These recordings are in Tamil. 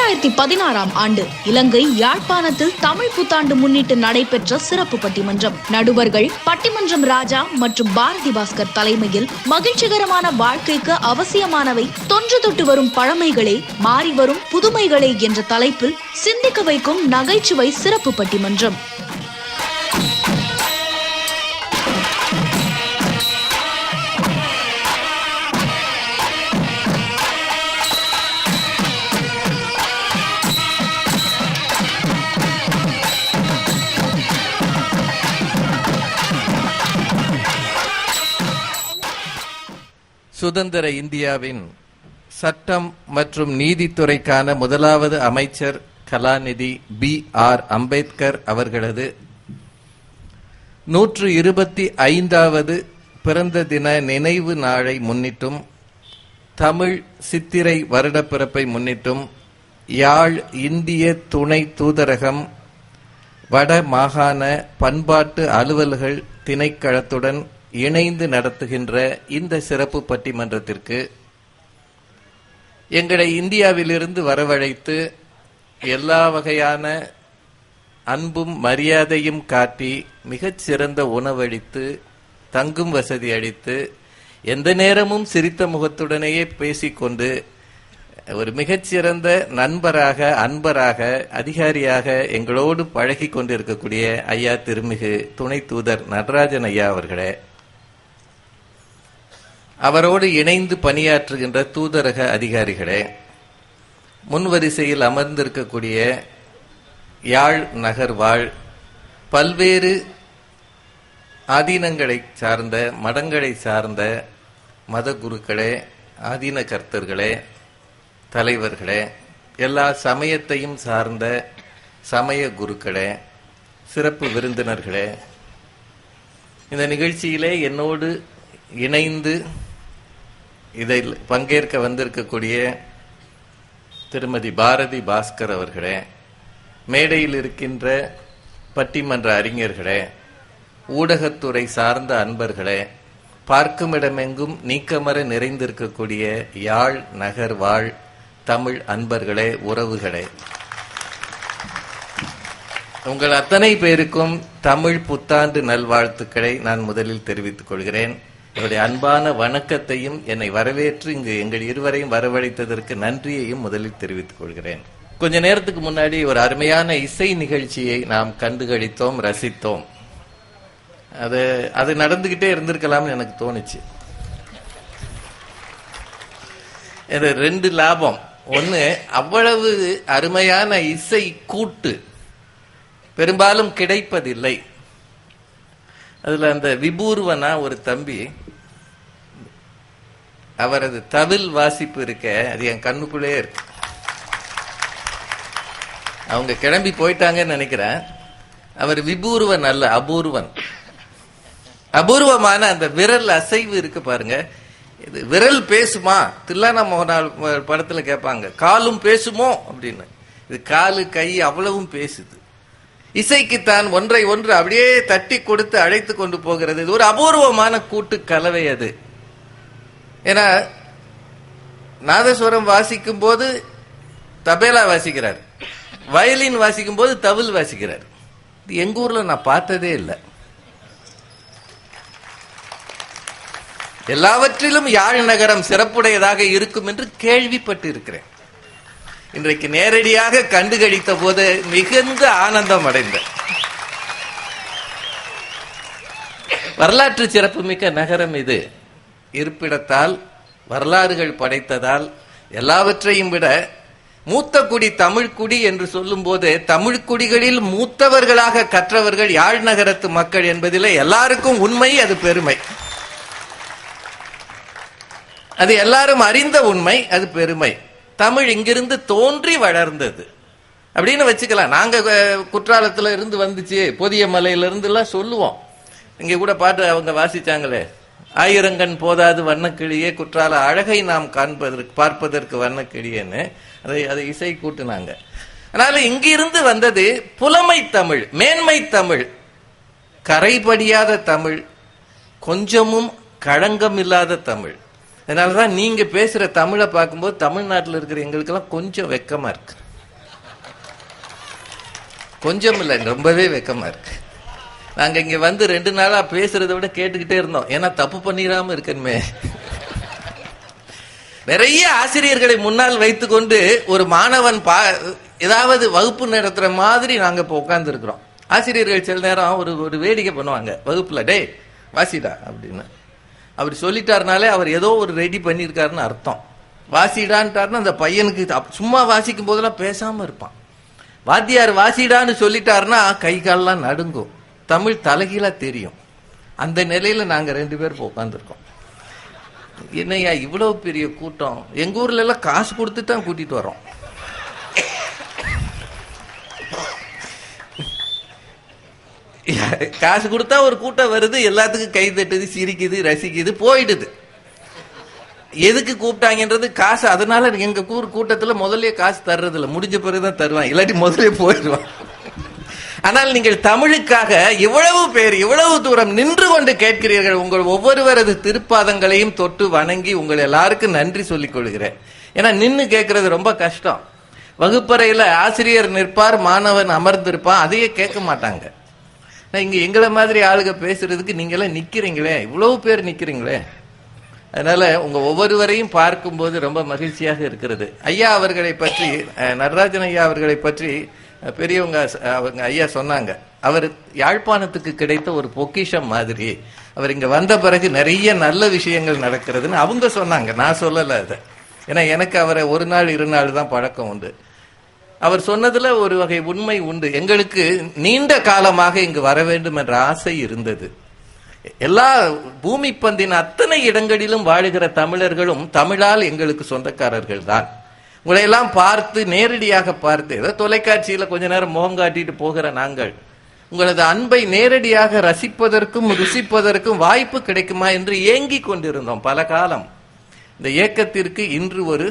2016 ஆண்டு இலங்கை யாழ்ப்பாணத்தில் தமிழ் புத்தாண்டு முன்னிட்டு நடைபெற்ற சிறப்பு பட்டிமன்றம். நடுவர்கள் பட்டிமன்றம் ராஜா மற்றும் பாரதி பாஸ்கர் தலைமையில் மகிழ்ச்சிகரமான வாழ்க்கைக்கு அவசியமானவை தொன்று தொட்டு வரும் பழமைகளே மாறி வரும் புதுமைகளே என்ற தலைப்பில் சிந்திக்க வைக்கும் நகைச்சுவை சிறப்பு பட்டிமன்றம். சுதந்திர இந்தியாவின் சட்டம் மற்றும் நீதித்துறைக்கான முதலாவது அமைச்சர் கலாநிதி B.R. அம்பேத்கர் அவர்களது 125வது பிறந்த தின நினைவு நாளை முன்னிட்டும் தமிழ் சித்திரை வருடப்பிறப்பை முன்னிட்டும் யாழ் இந்திய துணை தூதரகம் வட மாகாண பண்பாட்டு அலுவல்கள் திணைக்களத்துடன் இணைந்து நடத்துகின்ற இந்த சிறப்பு பட்டிமன்றத்திற்கு எங்களை இந்தியாவிலிருந்து வரவழைத்து எல்லா வகையான அன்பும் மரியாதையும் காட்டி மிகச் சிறந்த உணவளித்து தங்கும் வசதி அளித்து எந்த நேரமும் சிரித்த முகத்துடனேயே பேசிக்கொண்டு ஒரு மிகச்சிறந்த நண்பராக அன்பராக அதிகாரியாக எங்களோடு பழகி கொண்டிருக்கக்கூடிய ஐயா திருமிகு துணை தூதர் நடராஜன் ஐயா அவர்களே, அவரோடு இணைந்து பணியாற்றுகின்ற தூதரக அதிகாரிகளே, முன்வரிசையில் அமர்ந்திருக்கக்கூடிய யாழ் நகர் வாழ் பல்வேறு ஆதீனங்களை சார்ந்த மடங்களை சார்ந்த மத குருக்களே, ஆதீன கர்த்தர்களே, தலைவர்களே, எல்லா சமயத்தையும் சார்ந்த சமய குருக்களே, சிறப்பு விருந்தினர்களே, இந்த நிகழ்ச்சியிலே என்னோடு இணைந்து இதில் பங்கேற்க வந்திருக்கக்கூடிய திருமதி பாரதி பாஸ்கர் அவர்களே, மேடையில் இருக்கின்ற பட்டிமன்ற அறிஞர்களே, ஊடகத்துறை சார்ந்த அன்பர்களே, பார்க்குமிடமெங்கும் நீக்கமர நிறைந்திருக்கக்கூடிய யாழ் நகர் வாழ் தமிழ் அன்பர்களே, உறவுகளே, உங்கள் அத்தனை பேருக்கும் தமிழ் புத்தாண்டு நல்வாழ்த்துக்களை நான் முதலில் தெரிவித்துக் கொள்கிறேன். என்னுடைய அன்பான வணக்கத்தையும் என்னை வரவேற்று இங்கு எங்கள் இருவரையும் வரவழைத்ததற்கு நன்றியையும் முதலில் தெரிவித்துக் கொள்கிறேன். கொஞ்ச நேரத்துக்கு முன்னாடி ஒரு அருமையான இசை நிகழ்ச்சியை நாம் கண்டுகளித்தோம், ரசித்தோம். அது நடந்துகிட்டே இருந்திருக்கலாம்னு எனக்கு தோணுச்சு. இது 2 லாபம். ஒன்னு, அவ்வளவு அருமையான இசை கூட்டு பெரும்பாலும் கிடைப்பதில்லை. அதுல அந்த விபூர்வனா ஒரு தம்பி, அவரது தவில் வாசிப்பு இருக்க அது என் கண்ணுக்குள்ளே இருக்கு. அவங்க கிளம்பி போயிட்டாங்கன்னு நினைக்கிறேன். அவர் விபூர்வன் அல்ல, அபூர்வன். அபூர்வமான அந்த விரல் அசைவு இருக்கு பாருங்க. இது விரல் பேசுமா? தில்லானா மோகனால் படத்துல கேட்பாங்க, காலும் பேசுமோ அப்படின்னு. இது காலு கை அவ்வளவும் பேசுது. இசைக்குத்தான் ஒன்றை ஒன்று அப்படியே தட்டி கொடுத்து அழைத்து கொண்டு போகிறது. இது ஒரு அபூர்வமான கூட்டு கலவை. அது ஏன்னா நாதஸ்வரம் வாசிக்கும் போது தபேலா வாசிக்கிறார், வயலின் வாசிக்கும் போது தவில் வாசிக்கிறார். இது எங்க ஊர்ல நான் பார்த்ததே இல்லை. எல்லாவற்றிலும் யாழ் நகரம் சிறப்புடையதாக இருக்கும் என்று கேள்விப்பட்டு இருக்கிறேன். இன்றைக்கு நேரடியாக கண்டுகளித்த போது மிகுந்த ஆனந்தம் அடைந்தேன். வரலாற்று சிறப்புமிக்க நகரம் இது. இருப்பிடத்தால், வரலாறுகள் படைத்ததால், எல்லாவற்றையும் விட மூத்த குடி தமிழ்குடி என்று சொல்லும் போது தமிழ்குடிகளில் மூத்தவர்களாக கற்றவர்கள் யாழ் நகரத்து மக்கள் என்பதில் எல்லாருக்கும் உண்மை, அது பெருமை. அது எல்லாரும் அறிந்த உண்மை, அது பெருமை. தமிழ் இங்கிருந்து தோன்றி வளர்ந்தது அப்படின்னு வச்சுக்கலாம். நாங்க குற்றாலத்துல இருந்து வந்துச்சு, பொதிய மலையில இருந்து எல்லாம் சொல்லுவோம். இங்க கூட பாட்டு அவங்க வாசிச்சாங்களே, ஆயிரங்கண் போதாது வண்ணக்கிளியே குற்றால அழகை நாம் பார்ப்பதற்கு வண்ணக்கிளியேன்னு அதை இசை கூட்டுனாங்க. அதனால இங்கிருந்து வந்தது புலமை தமிழ், மேன்மை தமிழ், கரைபடியாத தமிழ், கொஞ்சமும் களங்கம் இல்லாத தமிழ். அதனாலதான் நீங்க பேசுற தமிழை பார்க்கும்போது தமிழ்நாட்டில் இருக்கிற எங்களுக்கெல்லாம் கொஞ்சம் வெக்கமா இருக்கு. கொஞ்சம் இல்லை, ரொம்பவே வெக்கமா இருக்கு. நாங்க இங்க வந்து 2 நாளா பேசுறதை விட கேட்டுக்கிட்டே இருந்தோம். ஏன்னா தப்பு பண்ணிடாம இருக்கணுமே. நிறைய ஆசிரியர்களை முன்னால் வைத்துக்கொண்டு ஒரு மாணவன் ஏதாவது வகுப்பு நடத்துற மாதிரி நாங்க இப்போ உட்கார்ந்து இருக்கிறோம். ஆசிரியர்கள் சில நேரம் ஒரு வேடிக்கை பண்ணுவாங்க வகுப்புல, டே வாசிடா அப்படின்னு. அப்படி சொல்லிட்டாருனாலே அவர் ஏதோ ஒரு ரெடி பண்ணியிருக்காருன்னு அர்த்தம். வாசிடான்ட்டாருன்னா அந்த பையனுக்கு சும்மா வாசிக்கும் போதெல்லாம் பேசாம இருப்பான். வாத்தியார் வாசிடான்னு சொல்லிட்டாருன்னா கை காலெல்லாம் நடுங்கும், தமிழ் தலைகீழா தெரியும். அந்த நிலையில நாங்க 2 பேர் உட்காந்துருக்கோம். என்னையா இவ்வளவு பெரிய கூட்டம், எங்க ஊர்ல எல்லாம் காசு கொடுத்து தான் கூட்டிட்டு வரோம். காசு கொடுத்தா ஒரு கூட்டம் வருது, எல்லாத்துக்கும் கை தட்டுது, சிரிக்குது, ரசிக்குது, போயிடுது. எதுக்கு கூப்பிட்டாங்கன்றது காசு. அதனால எங்க கூட்டத்துல முதல்ல காசு தர்றது இல்லை, முடிஞ்ச பிறகுதான் தருவான், இல்லாட்டி முதல்ல போயிடுவான். ஆனால் நீங்கள் தமிழுக்காக இவ்வளவு பேர் இவ்வளவு தூரம் நின்று கொண்டு கேட்கிறீர்கள். உங்கள் ஒவ்வொருவரது திருப்பாதங்களையும் தொட்டு வணங்கி உங்கள் எல்லாருக்கும் நன்றி சொல்லிக் கொள்கிறேன். ஏன்னா நின்று கேட்கறது ரொம்ப கஷ்டம். வகுப்பறையில ஆசிரியர் நிற்பார், மாணவன் அமர்ந்திருப்பான், அதையே கேட்க மாட்டாங்க. இங்க எங்களை மாதிரி ஆளுக பேசுறதுக்கு நீங்க எல்லாம் நிக்கிறீங்களே, இவ்வளவு பேர் நிக்கிறீங்களே. அதனால உங்க ஒவ்வொருவரையும் பார்க்கும்போது ரொம்ப மகிழ்ச்சியாக இருக்கிறது. ஐயா அவர்களை பற்றி, நடராஜன் ஐயா அவர்களை பற்றி பெரியவங்க அவங்க ஐயா சொன்னாங்க, அவர் யாழ்ப்பாணத்துக்கு கிடைத்த ஒரு பொக்கிஷம் மாதிரி. அவர் இங்க வந்த பிறகு நிறைய நல்ல விஷயங்கள் நடக்கிறதுன்னு அவங்க சொன்னாங்க, நான் சொல்லல அதை. ஏன்னா எனக்கு அவரை 1 நாள் 2 நாள் தான் பழக்கம் உண்டு. அவர் சொன்னதுல ஒரு வகை உண்மை உண்டு. எங்களுக்கு நீண்ட காலமாக இங்கு வர வேண்டும் என்ற ஆசை இருந்தது. எல்லா பூமி பந்தின் அத்தனை இடங்களிலும் வாழுகிற தமிழர்களும் தமிழால் எங்களுக்கு சொந்தக்காரர்கள் தான். உங்களை எல்லாம் பார்த்து, நேரடியாக பார்த்து, ஏதோ தொலைக்காட்சியில கொஞ்ச நேரம் முகம் காட்டிட்டு போகிற நாங்கள் உங்களது அன்பை நேரடியாக ரசிப்பதற்கும் ருசிப்பதற்கும் வாய்ப்பு கிடைக்குமா என்று ஏங்கிக் கொண்டிருந்தோம் பல காலம். இந்த ஏக்கத்திற்கு இன்று ஒரு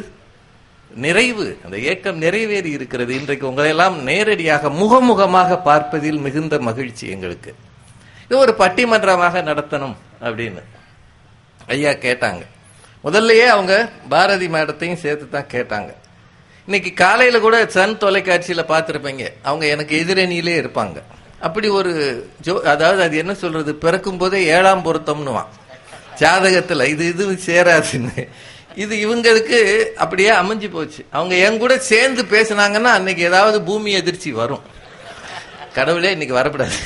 நிறைவு, அந்த ஏக்கம் நிறைவேறி இருக்கிறது. இன்றைக்கு உங்களை எல்லாம் நேரடியாக முகமுகமாக பார்ப்பதில் மிகுந்த மகிழ்ச்சி எங்களுக்கு. இது ஒரு பட்டிமன்றமாக நடத்தணும் அப்படின்னு ஐயா கேட்டாங்க. முதல்லயே அவங்க பாரதி மேடத்தையும் சேர்த்து தான் கேட்டாங்க. இன்னைக்கு காலையில கூட சன் தொலைக்காட்சியில பார்த்திருப்பீங்க, அவங்க எனக்கு எதிரணியிலே இருப்பாங்க. அப்படி ஒரு அதாவது அது என்ன சொல்றது, பிறக்கும் போதே 7ஆம் பொருத்தம்னுவான் ஜாதகத்துல, இது சேராதுன்னு. இது இவங்களுக்கு அப்படியே அமைஞ்சு போச்சு. அவங்க என் கூட சேர்ந்து பேசினாங்கன்னா அன்னைக்கு ஏதாவது பூமி எதிர்ச்சி வரும். கடவுளே இன்னைக்கு வரக்கூடாது.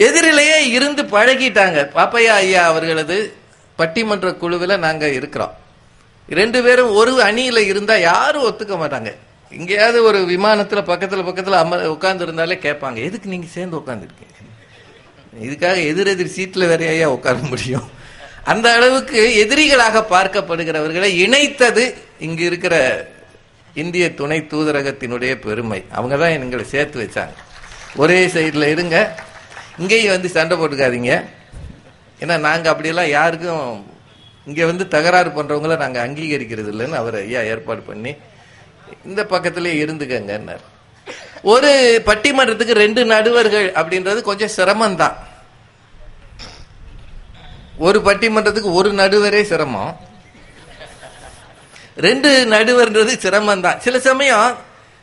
எதிரிலேயே இருந்து பழகிட்டாங்க. பாப்பையா ஐயா அவர்களது பட்டிமன்ற குழுவில் நாங்க இருக்கிறோம். 2 பேரும் ஒரு அணியில இருந்தா யாரும் ஒத்துக்க மாட்டாங்க. எங்கேயாவது ஒரு விமானத்துல பக்கத்துல உட்கார்ந்து இருந்தாலே கேட்பாங்க, எதுக்கு நீங்க சேர்ந்து உட்கார்ந்துருக்கீங்க, இதுக்காக எதிரெதிர் சீட்ல வேற ஐயா உட்கார முடியும். அந்த அளவுக்கு எதிரிகளாக பார்க்கப்படுகிறவர்களை இணைத்தது இங்கு இருக்கிற இந்திய துணை தூதரகத்தினுடைய பெருமை. அவங்க தான் எங்களை சேர்த்து வச்சாங்க. ஒரே சைட்ல இருங்க, இங்கேயும் வந்து சண்டை போட்டுக்காதீங்க. ஏன்னா நாங்க அப்படியெல்லாம் யாருக்கும் இங்க வந்து தகராறு பண்றவங்கள நாங்க அங்கீகரிக்கிறது இல்லைன்னு அவர் ஐயா ஏற்பாடு பண்ணி இந்த பக்கத்திலே இருந்துக்கங்கன்னார். ஒரு பட்டிமன்றத்துக்கு 2 நடுவர்கள் அப்படின்றது கொஞ்சம் சிரமம்தான். ஒரு பட்டிமன்றத்துக்கு ஒரு நடுவரே சிரமம், 2 நடுவர்ன்றது சிரமம் தான். சில சமயம்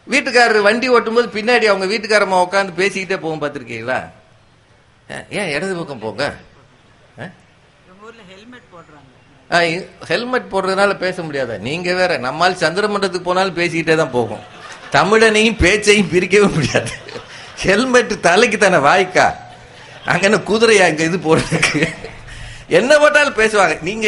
வீட்டுக்காரர் வண்டி ஓட்டும் போது பின்னாடி அவங்க வீட்டுக்காரமா உட்காந்து பேசிக்கிட்டே போகும், பார்த்திருக்கீங்களா? ஏன் இடது பக்கம் போங்க, ஹெல்மெட் போடுறதுனால பேச முடியாத, நீங்க வேற. நம்மால் சந்திரமண்டலத்துக்கு போனாலும் பேசிக்கிட்டே தான் போகும். தமிழனையும் பேச்சையும் பிரிக்கவே முடியாது. ஹெல்மெட் தலைக்கு தானே, வாய்க்கா அங்க குதிரையா இங்க இது போடுறதுக்கு என்ன போட்டாலும் பேசுவாங்க. நீங்க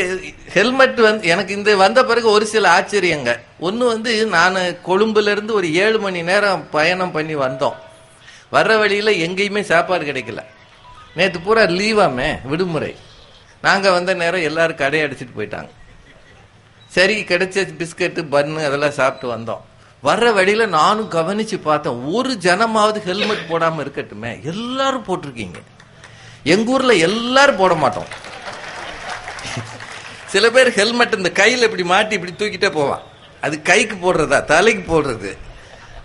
ஹெல்மெட் வந்து எனக்கு இந்த வந்த பிறகு ஒரு சில ஆச்சரியங்க. ஒன்னு வந்து நான் கொழும்புல இருந்து ஒரு 7 மணி நேரம் பயணம் பண்ணி வந்தோம். வர்ற வழியில எங்கேயுமே சாப்பாடு கிடைக்கல. நேற்று பூரா லீவாமே, விடுமுறை. நாங்க வந்த நேரம் எல்லாரும் கடையை அடிச்சுட்டு போயிட்டாங்க. சரி, கிடைச்ச பிஸ்கட்டு பன்னு அதெல்லாம் சாப்பிட்டு வந்தோம். வர்ற வழியில நானும் கவனிச்சு பார்த்தேன், ஒரு ஜனமாவது ஹெல்மெட் போடாம இருக்கட்டுமே. எல்லாரும் போட்டிருக்கீங்க. எங்க ஊர்ல எல்லாரும் போட மாட்டோம். சில பேர் ஹெல்மெட் இந்த கையில இப்படி மாட்டி இப்படி தூக்கிட்டே போவான். அது கைக்கு போடுறதா தலைக்கு போடுறது?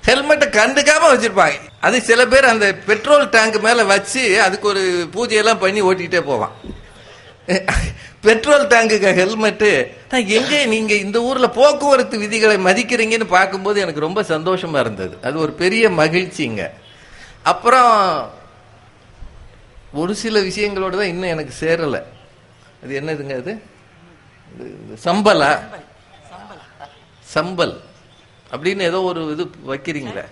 ஹெல்மெட்டை கண்டுக்காம வச்சிருப்பாங்க. அது சில பேர் அந்த பெட்ரோல் டேங்க் மேல வச்சு அதுக்கு ஒரு பூஜையெல்லாம் பண்ணி ஓட்டிக்கிட்டே போவான். பெட்ரோல் டேங்குக்கு ஹெல்மெட்டு. எங்க நீங்க இந்த ஊர்ல போக்குவரத்து விதிகளை மதிக்கிறீங்கன்னு பார்க்கும்போது எனக்கு ரொம்ப சந்தோஷமா இருந்தது. அது ஒரு பெரிய மகிழ்ச்சிங்க. அப்புறம் ஒரு சில விஷயங்களோட தான் இன்னும் எனக்கு சேரல. அது என்னதுங்க? அது சம்பலா, சம்பல் அப்படின்னு ஏதோ ஒரு இது வைக்கிறீங்களா?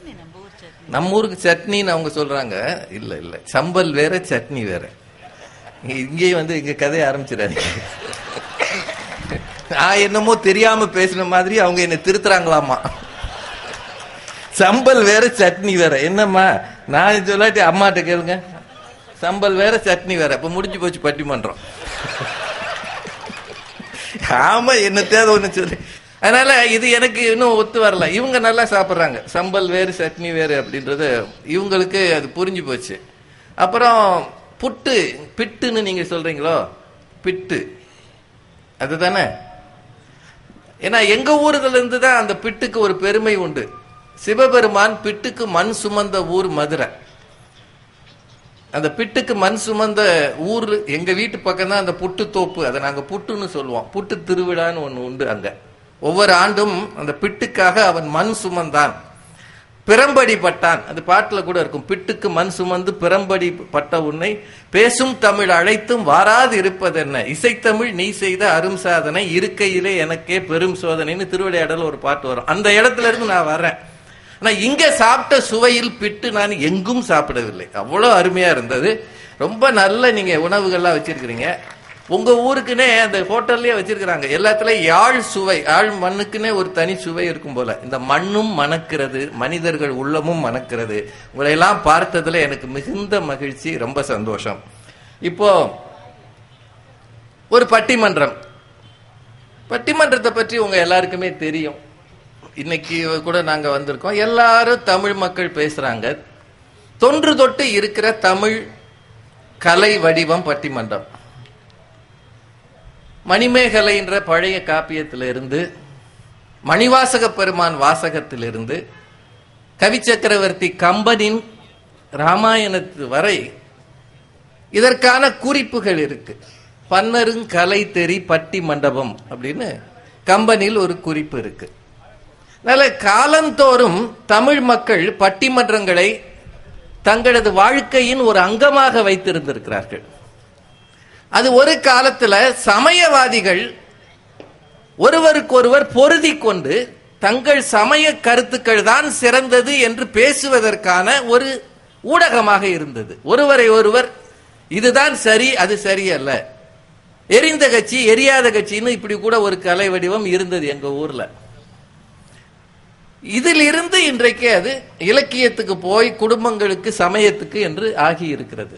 நம்ம ஊருக்கு சட்னின்னு அவங்க சொல்றாங்க. இல்ல இல்ல, சம்பல் வேற சட்னி வேற. இங்கேயும் வந்து இங்க கதையை ஆரம்பிச்சிடாதீங்க. நான் என்னமோ தெரியாம பேசின மாதிரி அவங்க என்ன திருத்துறாங்களாமா. சம்பல் வேற சட்னி வேற. என்னம்மா நான் சொல்லாட்டி அம்மாட்ட கேளுங்க. சம்பல் வேற சட்னி வேற. இப்ப முடிஞ்சு போச்சு பட்டிமன்றம். ஆமா, என்னத்தையாவது ஒண்ணு சொல்லு. அதனால இது எனக்கு இன்னும் ஒத்து வரல. இவங்க நல்லா சாப்பிட்றாங்க. சம்பல் வேறு சட்னி வேறு அப்படின்றது இவங்களுக்கு அது புரிஞ்சு போச்சு. அப்புறம் புட்டு, பிட்டுன்னு நீங்க சொல்றீங்களோ, பிட்டு அதுதானே. ஏன்னா எங்க ஊர்ல இருந்து தான் அந்த பிட்டுக்கு ஒரு பெருமை உண்டு. சிவபெருமான் பிட்டுக்கு மண் சுமந்த ஊர் மதுரை. அந்த பிட்டுக்கு மண் சுமந்த ஊர் எங்க வீட்டு பக்கம் தான் அந்த புட்டு தோப்பு. அதை நாங்க புட்டுன்னு சொல்லுவோம். புட்டு திருவிழான்னு ஒண்ணு உண்டு அங்க. ஒவ்வொரு ஆண்டும் அந்த பிட்டுக்காக அவன் மண் சுமந்தான், பிறம்படி பட்டான். அது பாட்டுல கூட இருக்கும். பிட்டுக்கு மண் சுமந்து பிறம்படி பட்ட உன்னை பேசும் தமிழ் அழைத்தும் வாராது இருப்பதென்ன, இசைத்தமிழ் நீ செய்த அரும் சாதனை, இருக்கையிலே எனக்கே பெரும் சோதனைன்னு திருவிளையாடல் ஒரு பாட்டு வரும். அந்த இடத்துல இருந்து நான் வர்றேன். ஆனா இங்க சாப்பிட்ட சுவையில் பிட்டு நான் எங்கும் சாப்பிடவில்லை. அவ்வளவு அருமையா இருந்தது. ரொம்ப நல்ல நீங்க உணவுகள்லாம் வச்சிருக்கிறீங்க. உங்க ஊருக்குன்னே அந்த ஹோட்டல்லயே வச்சிருக்கிறாங்க. எல்லாத்துலயும் யாழ் சுவை, யாழ் மண்ணுக்குன்னே ஒரு தனி சுவை இருக்கும் போல. இந்த மண்ணும் மணக்கிறது, மனிதர்கள் உள்ளமும் மணக்கிறது. உங்களை எல்லாம் பார்த்ததுல எனக்கு மிகுந்த மகிழ்ச்சி, ரொம்ப சந்தோஷம். இப்போ ஒரு பட்டிமன்றம், பட்டிமன்றத்தை பற்றி உங்க எல்லாருக்குமே தெரியும். இன்னைக்கு கூட நாங்க வந்திருக்கோம். எல்லாரும் தமிழ் மக்கள் பேசுறாங்க. தொன்று தொட்டு இருக்கிற தமிழ் கலை வடிவம் பட்டிமன்றம். மணிமேகலை என்ற பழைய காப்பியத்திலிருந்து, மணிவாசக பெருமான் வாசகத்திலிருந்து, கவி சக்கரவர்த்தி கம்பனின் ராமாயணத்து வரை இதற்கான குறிப்புகள் இருக்கு. பன்னருங்கலை தெரி பட்டி மண்டபம் அப்படின்னு கம்பனில் ஒரு குறிப்பு இருக்கு. அதனால காலந்தோறும் தமிழ் மக்கள் பட்டிமன்றங்களை தங்களது வாழ்க்கையின் ஒரு அங்கமாக வைத்திருந்திருக்கிறார்கள். அது ஒரு காலத்துல சமயவாதிகள் ஒருவருக்கொருவர் பொருதி கொண்டு தங்கள் சமய கருத்துக்கள் தான் சிறந்தது என்று பேசுவதற்கான ஒரு ஊடகமாக இருந்தது. ஒருவரை ஒருவர் இதுதான் சரி, அது சரியல்ல, எரிந்த கட்சி எரியாத கட்சின்னு இப்படி கூட ஒரு கலை வடிவம் இருந்தது எங்க ஊர்ல. இதில் இருந்து இன்றைக்கு அது இலக்கியத்துக்கு போய் குடும்பங்களுக்கு சமயத்துக்கு என்று ஆகி இருக்கிறது.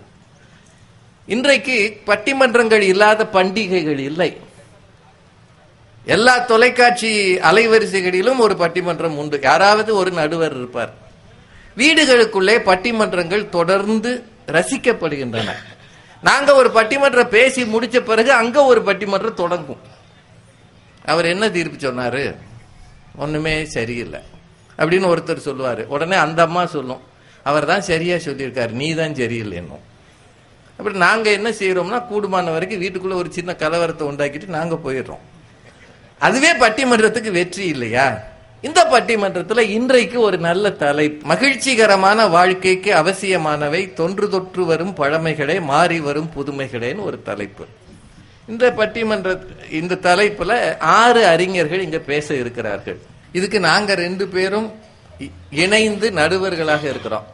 இன்றைக்கு பட்டிமன்றங்கள் இல்லாத பண்டிகைகள் இல்லை. எல்லா தொலைக்காட்சி அலைவரிசைகளிலும் ஒரு பட்டிமன்றம் உண்டு. யாராவது ஒரு நடுவர் இருப்பார். வீடுகளுக்குள்ளே பட்டிமன்றங்கள் தொடர்ந்து ரசிக்கப்படுகின்றன. நாங்க ஒரு பட்டிமன்றம் பேசி முடிச்ச பிறகு அங்க ஒரு பட்டிமன்றம் தொடங்கும். அவர் என்ன தீர்ப்பு சொன்னாரு? ஒண்ணுமே சரியில்லை அப்படின்னு ஒருத்தர் சொல்லுவாரு. உடனே அந்த அம்மா சொல்லும், அவர் தான் சரியா சொல்லியிருக்காரு, நீ தான் சரியில்லை என்னும். அப்படி நாங்க என்ன செய்யறோம்னா, கூடுமான வரைக்கும் வீட்டுக்குள்ள ஒரு சின்ன கலவரத்தை உண்டாக்கிட்டு நாங்க போயிடுறோம். அதுவே பட்டிமன்றத்துக்கு வெற்றி இல்லையா? இந்த பட்டிமன்றத்துல இன்றைக்கு ஒரு நல்ல தலைப்பு, மகிழ்ச்சிகரமான வாழ்க்கைக்கு அவசியமானவை தொன்று தொற்று வரும் பழமைகளே மாறி வரும் புதுமைகளேன்னு ஒரு தலைப்பு. இந்த பட்டிமன்ற இந்த தலைப்புல 6 அறிஞர்கள் இங்க பேச இருக்கிறார்கள். இதுக்கு நாங்க 2 பேரும் இணைந்து நடுவர்களாக இருக்கிறோம்.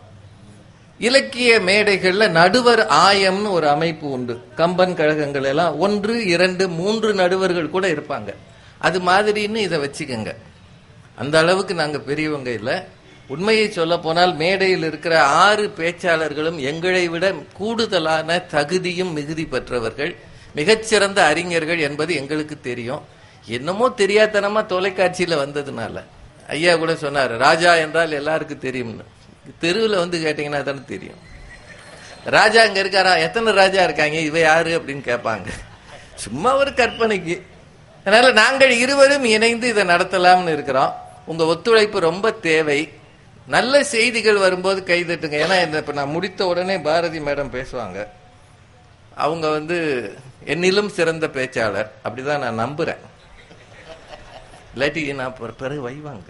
இலக்கிய மேடைகள்ல நடுவர் ஆயம்னு ஒரு அமைப்பு உண்டு. கம்பன் கழகங்கள் எல்லாம் 1, 2, 3 நடுவர்கள் கூட இருப்பாங்க. அது மாதிரின்னு இதை வச்சுக்கோங்க. அந்த அளவுக்கு நாங்க பெரியவங்க இல்லை. உண்மையை சொல்ல போனால் மேடையில் இருக்கிற 6 பேச்சாளர்களும் எங்களை விட கூடுதலான தகுதியும் மிகுதி பெற்றவர்கள், மிகச்சிறந்த அறிஞர்கள் என்பது எங்களுக்கு தெரியும். என்னமோ தெரியாதனமா தொலைக்காட்சியில வந்ததுனால ஐயா கூட சொன்னாரு, ராஜா என்றால் எல்லாருக்கும் தெரியும்னு. தெருவில் வந்து கேட்டீங்கன்னா தானே தெரியும். ராஜா இங்க இருக்காரா, எத்தனை ராஜா இருக்காங்க, இவ யாரு அப்படின்னு கேட்பாங்க. சும்மா ஒரு கற்பனைக்கு. அதனால நாங்கள் இருவரும் இணைந்து இதை நடத்தலாம்னு இருக்கிறோம். உங்க ஒத்துழைப்பு ரொம்ப தேவை. நல்ல செய்திகள் வரும்போது கைதட்டுங்க. ஏன்னா இப்ப நான் முடித்த உடனே பாரதி மேடம் பேசுவாங்க. அவங்க என்னிலும் சிறந்த பேச்சாளர், அப்படிதான் நான் நம்புறேன். இல்லாட்டி நான் பிறகு வைவாங்க,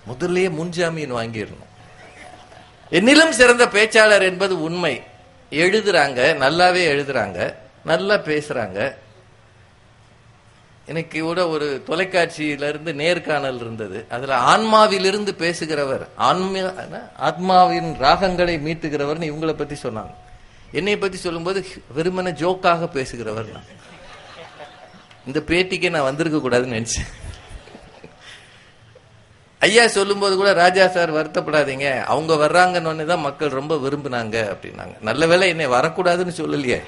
முதல்லயே முன்ஜாமீன் வாங்கிடணும். என்னிலும் சிறந்த பேச்சாளர் என்பது உண்மை. எழுதுறாங்க, நல்லாவே எழுதுறாங்க, நல்லா பேசுறாங்க. எனக்கு கூட ஒரு தொலைக்காட்சியிலிருந்து நேர்காணல் இருந்தது. அதுல ஆன்மாவிலிருந்து பேசுகிறவர், ஆத்மாவின் ராகங்களை மீட்டுகிறவர் இவங்களை பத்தி சொன்னாங்க. என்னை பத்தி சொல்லும்போது வெறுமன ஜோக்காக பேசுகிறவர். இந்த பேட்டிக்கு நான் வந்திருக்க கூடாதுன்னு நினைச்சேன். ஐயா சொல்லும் போது கூட, ராஜா சார் வருத்தப்படாதீங்க, அவங்க வர்றாங்கன்னு தான் மக்கள் ரொம்ப விரும்பினாங்க அப்படின்னாங்க. நல்ல வேளை என்னை வரக்கூடாதுன்னு சொல்லலையே,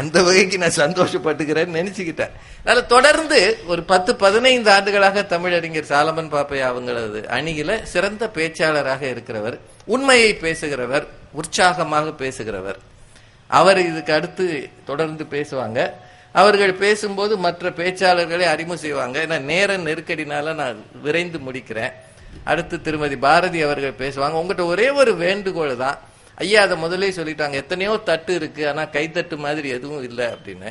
அந்த வகைக்கு நான் சந்தோஷப்பட்டுக்கிறேன்னு நினைச்சுக்கிட்டேன். அதனால தொடர்ந்து ஒரு 10-15 ஆண்டுகளாக தமிழறிஞர் சாலமன் பாப்பையா அவங்களது அணியில சிறந்த பேச்சாளராக இருக்கிறவர், உண்மையை பேசுகிறவர், உற்சாகமாக பேசுகிறவர். அவர் இதுக்கு அடுத்து தொடர்ந்து பேசுவாங்க. அவர்கள் பேசும்போது மற்ற பேச்சாளர்களை அறிமுகம் செய்வாங்க. ஏன்னா நேர நெருக்கடினால நான் விரைந்து முடிக்கிறேன். அடுத்து திருமதி பாரதி அவர்கள் பேசுவாங்க. உங்ககிட்ட ஒரே ஒரு வேண்டுகோள் தான். ஐயா அதை முதலே சொல்லிட்டாங்க, எத்தனையோ தட்டு இருக்கு, ஆனா கைத்தட்டு மாதிரி எதுவும் இல்லை அப்படின்னு.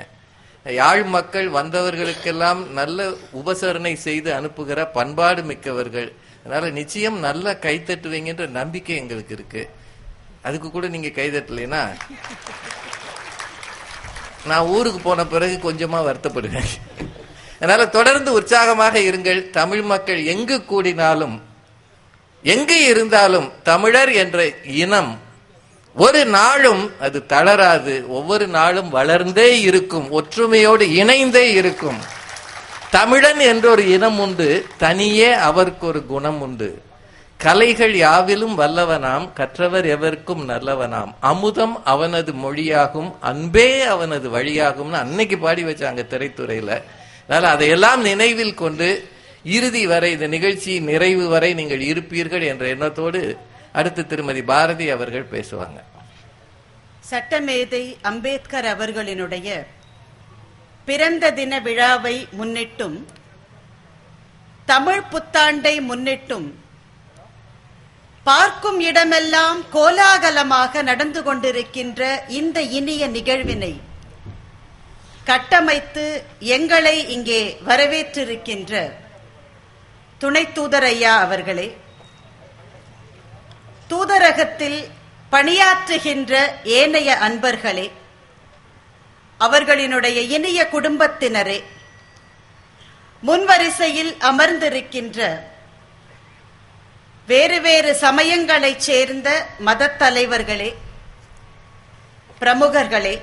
யாழ் மக்கள் வந்தவர்களுக்கெல்லாம் நல்ல உபசரணை செய்து அனுப்புகிற பண்பாடு மிக்கவர்கள். அதனால நிச்சயம் நல்ல கைத்தட்டுவீங்கன்ற நம்பிக்கை எங்களுக்கு இருக்கு. அதுக்கு கூட நீங்க கைதட்டலைன்னா நான் ஊருக்கு போன பிறகு கொஞ்சமா வருத்தப்படுவேன். அதனால தொடர்ந்து உற்சாகமாக இருங்கள். தமிழ் மக்கள் எங்கு கூடினாலும் எங்கு இருந்தாலும் தமிழர் என்ற இனம் ஒரு நாளும் அது தளராது. ஒவ்வொரு நாளும் வளர்ந்தே இருக்கும், ஒற்றுமையோடு இணைந்தே இருக்கும். தமிழன் என்ற ஒரு இனம் உண்டு, தனியே அவருக்கு ஒரு குணம் உண்டு. கலைகள் யாவிலும் வல்லவனாம், கற்றவர் எவருக்கும் நல்லவனாம். அமுதம் அவனது மொழியாகும், அன்பே அவனது வழியாகும்னு அன்னைக்கு பாடி வச்சாங்க திரைத்துறையில. அதனால அதையெல்லாம் நினைவில் கொண்டு இறுதி வரை, இந்த நிகழ்ச்சி நிறைவு வரை நீங்கள் இருப்பீர்கள் என்ற எண்ணத்தோடு அடுத்து திருமதி பாரதி அவர்கள் பேசுவாங்க. சட்டமேதை அம்பேத்கர் அவர்களினுடைய பிறந்த தின விழாவை முன்னிட்டும் தமிழ் புத்தாண்டை முன்னிட்டும் பார்க்கும் இடமெல்லாம் கோலாகலமாக நடந்து கொண்டிருக்கின்ற இந்த இனிய நிகழ்வினை கட்டமைத்து எங்களை இங்கே வரவேற்றிருக்கின்ற துணை தூதர் ஐயா அவர்களே, தூதரகத்தில் பணியாற்றுகின்ற ஏனைய அன்பர்களே, அவர்களினுடைய இனிய குடும்பத்தினரே, முன்வரிசையில் அமர்ந்திருக்கின்ற வேறு வேறு சமயங்களைச் சேர்ந்த மத தலைவர்களே, பிரமுகர்களே,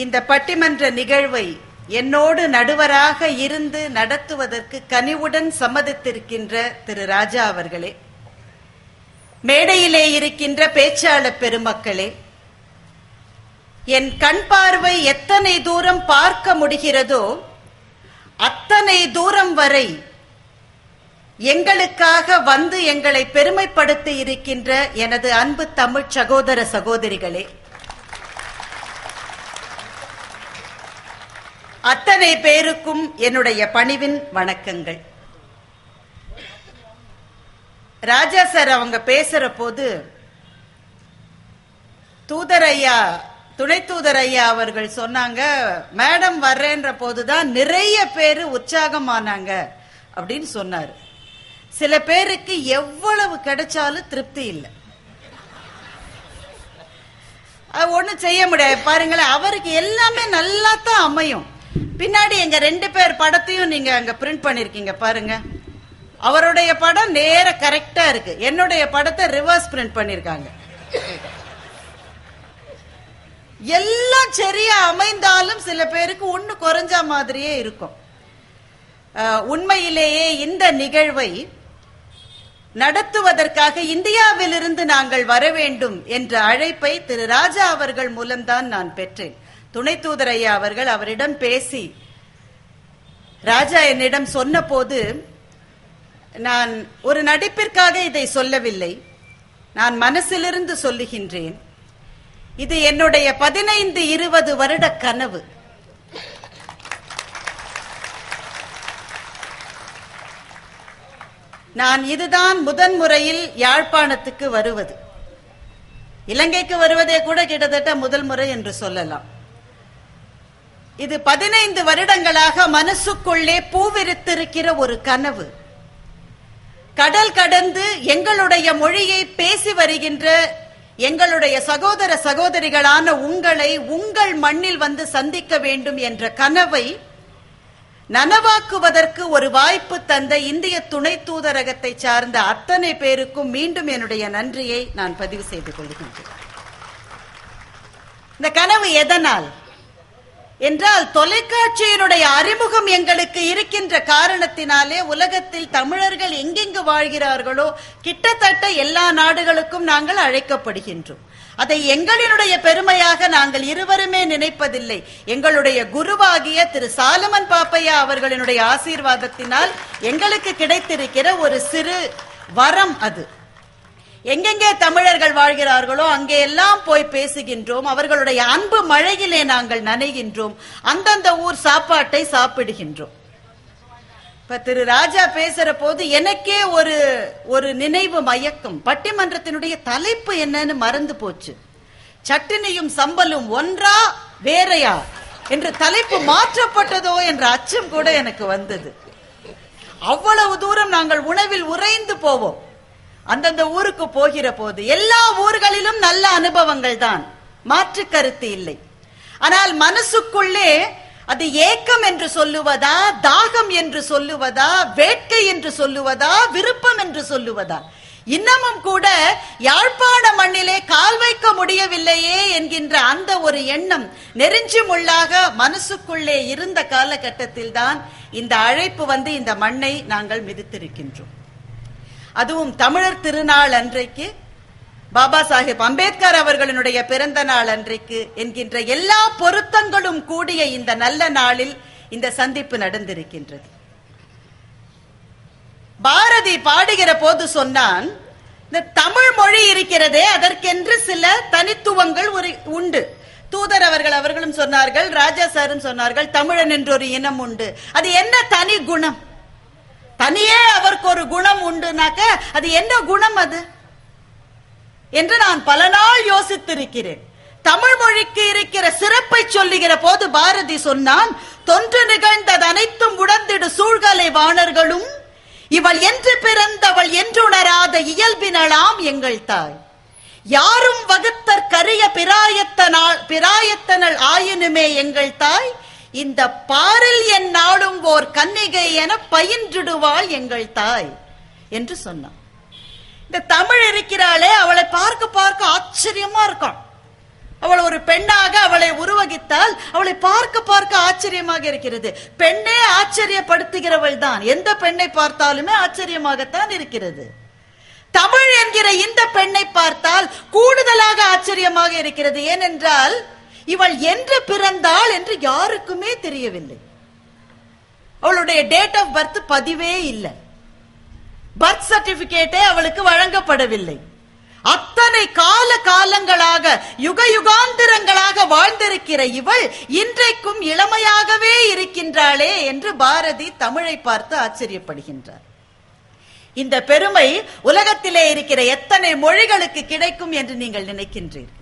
இந்த பட்டிமன்ற நிகழ்வை என்னோடு நடுவராக இருந்து நடத்துவதற்கு கனிவுடன் சம்மதித்திருக்கின்ற திரு ராஜா அவர்களே, மேடையிலே இருக்கின்ற பேச்சாளர் பெருமக்களே, என் கண் பார்வை எத்தனை தூரம் பார்க்க முடிகிறதோ அத்தனை தூரம் வரை எங்களுக்காக வந்து எங்களை பெருமைப்படுத்தி இருக்கின்ற எனது அன்பு தமிழ் சகோதர சகோதரிகளே, அத்தனை பேருக்கும் என்னுடைய பணிவின் வணக்கங்கள். ராஜா சார் அவங்க பேசுற போது தூதரையா, துணை தூதரையா அவர்கள் சொன்னாங்க, மேடம் வர்றேன்ற போதுதான் நிறைய பேரு உற்சாகமானாங்க அப்படின்னு சொன்னாரு. சில பேருக்கு எவ்வளவு கிடைச்சாலும் திருப்தி இல்லை, ஒண்ணு செய்ய முடியாது. பாருங்களேன், அவருக்கு எல்லாமே நல்லா தான் அமையும். பின்னாடி எங்க 2 பேர் படத்தையும் நீங்க அங்க பிரிண்ட் பண்ணிருக்கீங்க பாருங்க. அவருடைய படம் நேர கரெக்டா இருக்கு, என்னுடைய படத்தை ரிவர்ஸ் பிரிண்ட் பண்ணிருக்காங்க. எல்லாம் சரியா அமைந்தாலும் சில பேருக்கு ஒண்ணு குறைஞ்ச மாதிரியே இருக்கும். உண்மையிலேயே இந்த நிகழ்வை நடத்துவதற்காக இந்தியாவிலிருந்து நாங்கள் வர வேண்டும் என்ற அழைப்பை திரு ராஜா அவர்கள் மூலம்தான் நான் பெற்றேன். துணை தூதர் ஐயா அவர்கள் அவரிடம் பேசி ராஜா என்னிடம் சொன்ன போது, நான் ஒரு நடிப்பிற்காக இதை சொல்லவில்லை, நான் மனசிலிருந்து சொல்லுகின்றேன். இது என்னுடைய 15-20 வருட கனவு. நான் இதுதான் முதன் முறையில் யாழ்ப்பாணத்துக்கு வருவது. இலங்கைக்கு வருவதே கூட கிட்டத்தட்ட முதல் முறை என்று சொல்லலாம். இது 15 வருடங்களாக மனசுக்குள்ளே பூவிருத்திருக்கிற ஒரு கனவு. கடல் கடந்து எங்களுடைய மொழியை பேசி வருகின்ற எங்களுடைய சகோதர சகோதரிகளான உங்களை உங்கள் மண்ணில் வந்து சந்திக்க வேண்டும் என்ற கனவை நனவாக்குவதற்கு ஒரு வாய்ப்பு தந்த இந்திய துணை தூதரகத்தை சார்ந்த அத்தனை பேருக்கும் மீண்டும் என்னுடைய நன்றியை நான் பதிவு செய்து கொள்கின்றேன். இந்த கனவு எதனால் என்றால், தொலைக்காட்சியினுடைய அறிமுகம் எங்களுக்கு இருக்கின்ற காரணத்தினாலே உலகத்தில் தமிழர்கள் எங்கெங்கு வாழ்கிறார்களோ கிட்டத்தட்ட எல்லா நாடுகளுக்கும் நாங்கள் அழைக்கப்படுகின்றோம். அதை எங்களினுடைய பெருமையாக நாங்கள் இருவருமே நினைப்பதில்லை. எங்களுடைய குருவாகிய திரு சாலமன் பாப்பையா அவர்களினுடைய ஆசீர்வாதத்தினால் எங்களுக்கு கிடைத்திருக்கிற ஒரு சிறு வரம் அது. எங்கெங்கே தமிழர்கள் வாழ்கிறார்களோ அங்கே எல்லாம் போய் பேசுகின்றோம். அவர்களுடைய அன்பு மழையிலே நாங்கள் நனைகின்றோம். அந்தந்த ஊர் சாப்பாட்டை சாப்பிடுகின்றோம். இப்ப திரு ராஜா பேசுற போது எனக்கே ஒரு நினைவு மயக்கம். பட்டிமன்றத்தினுடைய தலைப்பு என்னன்னு மறந்து போச்சு. சட்டினியும் சம்பலும் ஒன்றா வேறையா என்று தலைப்பு மாற்றப்பட்டதோ என்ற அச்சம் கூட எனக்கு வந்தது. அவ்வளவு தூரம் நாங்கள் உணவில் உறைந்து போவோம். அந்தந்த ஊருக்கு போகிற போது எல்லா ஊர்களிலும் நல்ல அனுபவங்கள் தான், மாற்று கருத்து இல்லை. ஆனால் மனசுக்குள்ளே அது ஏக்கம் என்று சொல்லுவதா, தாகம் என்று சொல்லுவதா, வேட்கை என்று சொல்லுவதா, விருப்பம் என்று சொல்லுவதா, இன்னமும் கூட யாழ்ப்பாண மண்ணிலே கால் வைக்க முடியவில்லையே என்கின்ற அந்த ஒரு எண்ணம் நெருஞ்சி முள்ளாக மனசுக்குள்ளே இருந்த காலகட்டத்தில் தான் இந்த அழைப்பு வந்து இந்த மண்ணை நாங்கள் மிதித்திருக்கின்றோம். அதுவும் தமிழர் திருநாள் அன்றைக்கு, பாபா சாஹேப் அம்பேத்கர் அவர்களினுடைய பிறந்த நாள் அன்றைக்கு என்கின்ற எல்லா பொருத்தங்களும் கூடிய இந்த நல்ல நாளில் இந்த சந்திப்பு நடந்திருக்கின்றது. பாரதி பாடுகிற போது சொன்னான், இந்த தமிழ் மொழி இருக்கிறதே அதற்கென்று சில தனித்துவங்கள் உண்டு. தூதர் அவர்களும் சொன்னார்கள், ராஜா சாரும் சொன்னார்கள், தமிழன் என்று ஒரு இனம் உண்டு. அது என்ன தனி குணம்? தனியே அவருக்கு ஒரு குணம் உண்டுனாக்க அது என்ன குணம் அது என்று நான் பல நாள் யோசித்திருக்கிறேன். தமிழ் மொழிக்கு இருக்கிற சிறப்பை சொல்லுகிற போது பாரதி சொன்னான், தொன்று நிகழ்ந்தது அனைத்தும் உணர்ந்திடு சூழ்கலை வாணர்களும் இவள் என்று பிறந்தவள் என்றுணராத இயல்பினளாம் எங்கள் தாய். யாரும் வகுத்தற்கரிய பிராயத்தனள் ஆயினுமே எங்கள் தாய், இந்த பாரில் என் நாளும் ஓர் கன்னிகை என பயின்றிடுவாள் எங்கள் தாய் என்று சொன்னான். இந்த தமிழ் இருக்கிறாளே, அவளை பார்க்க பார்க்க ஆச்சரியமா இருக்கும். அவள் ஒரு பெண்ணாக அவளை உருவகித்தால் அவளை பார்க்க பார்க்க ஆச்சரியமாக இருக்கிறது. பெண்ணே ஆச்சரியப்படுத்துகிறவள் தான். எந்த பெண்ணை பார்த்தாலுமே ஆச்சரியமாகத்தான் இருக்கிறது. தமிழ் என்கிற இந்த பெண்ணை பார்த்தால் கூடுதலாக ஆச்சரியமாக இருக்கிறது. ஏனென்றால் இவள் என்று பிறந்தாள் என்று யாருக்குமே தெரியவில்லை. அவளுடைய டேட் ஆஃப் பர்த் பதிவே இல்லை. பர்த் சர்டிபிகேட்டே அவளுக்கு வழங்கப்படவில்லை. அத்தனை காலங்களாக யுக யுகாந்திரங்களாக வாழ்ந்திருக்கிற இவள் இன்றைக்கும் இளமையாகவே இருக்கின்றாளே என்று பாரதி தமிழை பார்த்து ஆச்சரியப்படுகின்றார். இந்த பெருமை உலகத்திலே இருக்கிற எத்தனை மொழிகளுக்கு கிடைக்கும் என்று நீங்கள் நினைக்கின்றீர்கள்?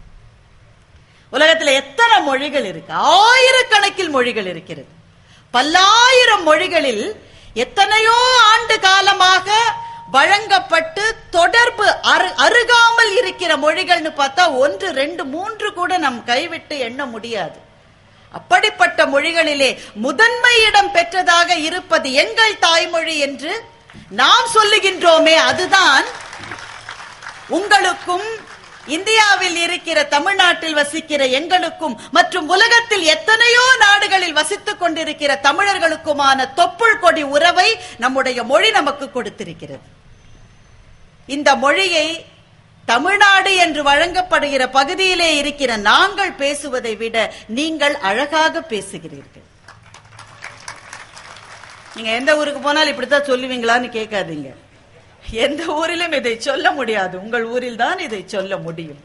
உலகத்தில் எத்தனை மொழிகள் இருக்கு? ஆயிரக்கணக்கில் மொழிகள் இருக்கிறது. பல்லாயிரம் மொழிகளில் எத்தனையோ ஆண்டு காலமாக வழங்கப்பட்டு தொடர்பு அருகாமல் இருக்கிற மொழிகள்னு பார்த்தா 1, 2, 3 கூட நம் கைவிட்டு எண்ண முடியாது. அப்படிப்பட்ட மொழிகளிலே முதன்மை இடம் பெற்றதாக இருப்பது எங்கள் தாய்மொழி என்று நாம் சொல்லுகின்றோமே, அதுதான் உங்களுக்கும் இந்தியாவில் இருக்கிற தமிழ்நாட்டில் வசிக்கிற எங்களுக்கும் மற்றும் உலகத்தில் எத்தனையோ நாடுகளில் வசித்துக் கொண்டிருக்கிற தமிழர்களுக்குமான தொப்புள் கொடி உறவை நம்முடைய மொழி நமக்கு கொடுத்திருக்கிறது. இந்த மொழியை தமிழ்நாடு என்று வழங்கப்படுகிற பகுதியிலே இருக்கிற நாங்கள் பேசுவதை விட நீங்கள் அழகாக பேசுகிறீர்கள். நீங்க எந்த ஊருக்கு போனாலும் இப்படித்தான் சொல்லுவீங்களான்னு கேட்காதீங்க. எந்த ஊரிலும் இதை சொல்ல முடியாது, உங்கள் ஊரில் தான் இதை சொல்ல முடியும்.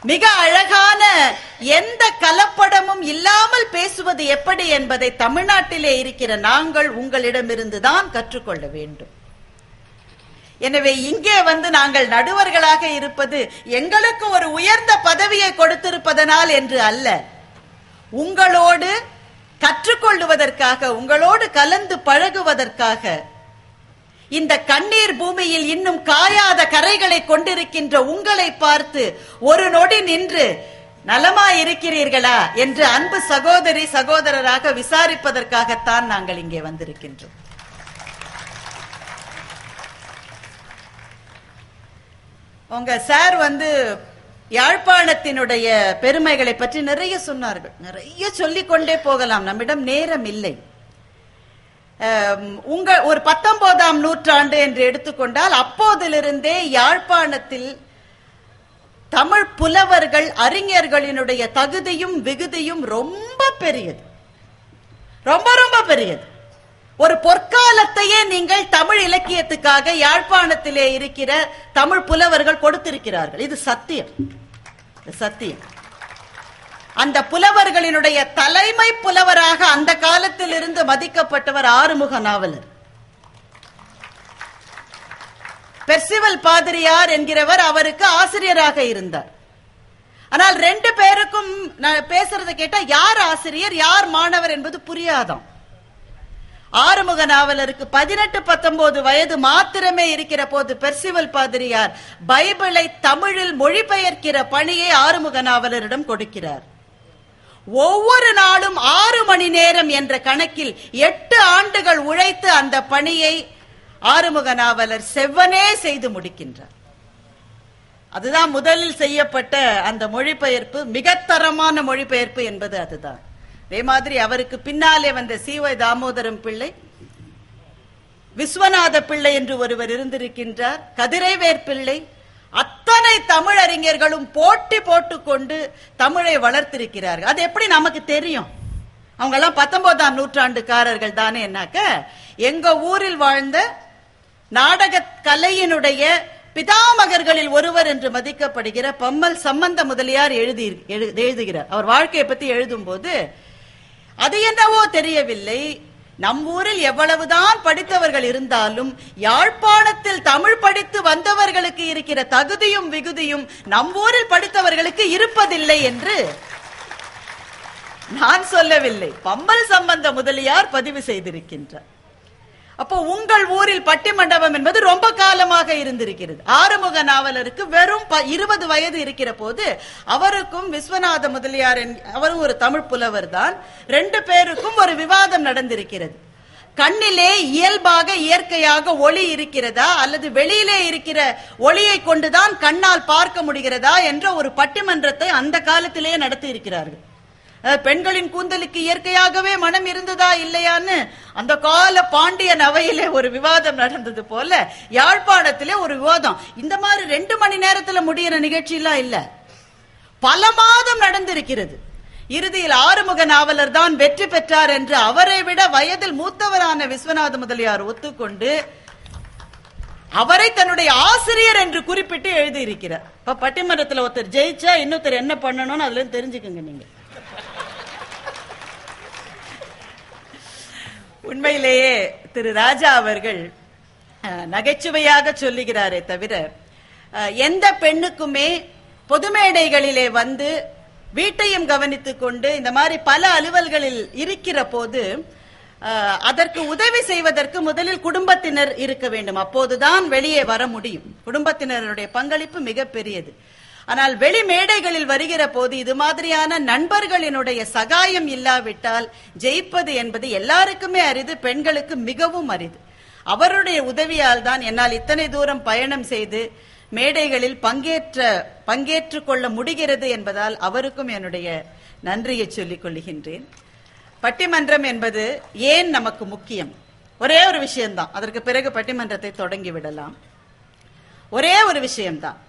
மிக அழகான எந்த கலப்படமும் இல்லாமல் பேசுவது எப்படி என்பதை தமிழ்நாட்டிலே இருக்கிற நாங்கள் உங்களிடமிருந்து தான் கற்றுக்கொள்ள வேண்டும். எனவே இங்கே வந்து நாங்கள் நடுவர்களாக இருப்பது எங்களுக்கு ஒரு உயர்ந்த பதவியை கொடுத்திருப்பதனால் என்று அல்ல, உங்களோடு கற்றுக்கொள்வதற்காக, உங்களோடு கலந்து பழகுவதற்காக. இந்த கண்ணீர் பூமியில் இன்னும் காயாத கரைகளை கொண்டிருக்கின்ற உங்களை பார்த்து ஒரு நொடி நின்று நலமா இருக்கிறீர்களா என்று அன்பு சகோதரி சகோதரராக விசாரிப்பதற்காகத்தான் நாங்கள் இங்கே வந்திருக்கின்றோம். உங்க சார் வந்து யாழ்ப்பாணத்தினுடைய பெருமைகளை பற்றி நிறைய சொன்னார்கள். நிறைய சொல்லிக் கொண்டே போகலாம், நம்மிடம் நேரம் இல்லை. ஒரு 19ஆம் நூற்றாண்டு என்று எடுத்துக்கொண்டால் அப்போதிலிருந்தே யாழ்ப்பாணத்தில் தமிழ் புலவர்கள் அறிஞர்களினுடைய தகுதியும் விகுதியும் ரொம்ப பெரியது, ரொம்ப ரொம்ப பெரியது. ஒரு பொற்காலத்தையே நீங்கள் தமிழ் இலக்கியத்துக்காக யாழ்ப்பாணத்திலே இருக்கிற தமிழ் புலவர்கள் கொடுத்திருக்கிறார்கள். இது சத்தியம், சத்தியம். அந்த புலவர்களினுடைய தலைமை புலவராக அந்த காலத்தில் இருந்து மதிக்கப்பட்டவர் ஆறுமுக நாவலர். பெர்சிவல் பாதிரியார் என்கிறவர் அவருக்கு ஆசிரியராக இருந்தார். ஆனால் ரெண்டு பேருக்கும் பேசுறதை கேட்டா யார் ஆசிரியர் யார் மாணவர் என்பது புரியாதாம். ஆறுமுக நாவலருக்கு 18-19 வயது மாத்திரமே இருக்கிற போது பெர்சிவல் பாதிரியார் பைபிளை தமிழில் மொழிபெயர்க்கிற பணியை ஆறுமுக நாவலரிடம் கொடுக்கிறார். ஒவ்வொரு நாளும் 6 மணி நேரம் என்ற கணக்கில் 8 ஆண்டுகள் உழைத்து அந்த பணியை ஆறுமுக நாவலர் செவ்வனே செய்து முடிக்கின்றார். அதுதான் முதலில் செய்யப்பட்ட அந்த மொழிபெயர்ப்பு, மிகத்தரமான மொழிபெயர்ப்பு என்பது அதுதான். அதே மாதிரி அவருக்கு பின்னாலே வந்த சி.வை. தாமோதரம் பிள்ளை, விஸ்வநாத பிள்ளை என்று ஒருவர் இருந்திருக்கின்றார், கதிரைவேர் பிள்ளை, அத்தனை தமிழறிஞர்களும் போட்டி போட்டுக்கொண்டு தமிழை வளர்த்திருக்கிறார்கள். அது எப்படி நமக்கு தெரியும்? அவங்க எல்லாம் 19ஆம் நூற்றாண்டுக்காரர்கள் தானே. என்னாக்க எங்க ஊரில் வாழ்ந்த நாடக கலையினுடைய பிதாமகர்களில் ஒருவர் என்று மதிக்கப்படுகிற பம்மல் சம்பந்த முதலியார் எழுதுகிறார். அவர் வாழ்க்கையை பத்தி எழுதும் போது அது என்னவோ தெரியவில்லை, நம் ஊரில் எவ்வளவுதான் படித்தவர்கள் இருந்தாலும் யாழ்ப்பாணத்தில் தமிழ் படித்து வந்தவர்களுக்கு இருக்கிற தகுதியும் விகுதியும் நம் ஊரில் படித்தவர்களுக்கு இருப்பதில்லை என்று நான் சொல்லவில்லை, பம்மல் சம்பந்த முதலியார் பதிவு செய்திருக்கின்றார். அப்போ உங்கள் ஊரில் பட்டிமண்டபம் என்பது ரொம்ப காலமாக இருந்திருக்கிறது. ஆறுமுக நாவலருக்கு வெறும் 20 வயது இருக்கிற போது அவருக்கும் விஸ்வநாத முதலியார் அவரும் ஒரு தமிழ் புலவர் தான், 2 பேருக்கும் ஒரு விவாதம் நடந்திருக்கிறது. கண்ணிலே இயல்பாக இயற்கையாக ஒளி இருக்கிறதா அல்லது வெளியிலே இருக்கிற ஒளியை கொண்டுதான் கண்ணால் பார்க்க முடிகிறதா என்ற ஒரு பட்டிமன்றத்தை அந்த காலத்திலேயே நடத்தி இருக்கிறார்கள். பெண்களின் கூந்தலுக்கு இயற்கையாகவே மனம் இருந்ததா இல்லையான்னு அந்த கால பாண்டியன் அவையிலே ஒரு விவாதம் நடந்தது போல யாழ்ப்பாணத்திலே ஒரு விவாதம். இந்த மாதிரி 2 மணி நேரத்துல முடிகிற நிகழ்ச்சி எல்லாம் இல்ல, பல மாதம் நடந்திருக்கிறது. இறுதியில் ஆறுமுக நாவலர் தான் வெற்றி பெற்றார் என்று அவரை விட வயதில் மூத்தவரான விஸ்வநாத முதலியார் ஒத்துக்கொண்டு அவரை தன்னுடைய ஆசிரியர் என்று குறிப்பிட்டு எழுதியிருக்கிறார். இப்ப பட்டிமன்றத்தில் ஒருத்தர் ஜெயிச்சா இன்னொருத்தர் என்ன பண்ணணும்னு அதுல தெரிஞ்சுக்கங்க நீங்க. உண்மையிலேயே திரு ராஜா அவர்கள் நகைச்சுவையாக சொல்லுகிறாரே தவிர எந்த பெண்ணுக்குமே பொது மேடைகளிலே வந்து வீட்டையும் கவனித்துக் கொண்டு இந்த மாதிரி பல அலுவல்களில் இருக்கிற போது அதற்கு உதவி செய்வதற்கு முதலில் குடும்பத்தினர் இருக்க வேண்டும், அப்போதுதான் வெளியே வர முடியும். குடும்பத்தினருடைய பங்களிப்பு மிக பெரியது. ஆனால் வெளி மேடைகளில் வருகிற போது இது மாதிரியான நண்பர்களினுடைய சகாயம் இல்லாவிட்டால் ஜெயிப்பது என்பது எல்லாருக்குமே அரிது, பெண்களுக்கு மிகவும் அரிது. அவருடைய உதவியால் தான் என்னால் இத்தனை தூரம் பயணம் செய்து மேடைகளில் பங்கேற்றுக் கொள்ள முடிகிறது என்பதால் அவருக்கும் என்னுடைய நன்றியை சொல்லிக் கொள்கின்றேன். பட்டிமன்றம் என்பது ஏன் நமக்கு முக்கியம்? ஒரே ஒரு விஷயம்தான், அதற்கு பிறகு பட்டிமன்றத்தை தொடங்கி விடலாம். ஒரே ஒரு விஷயம்தான்.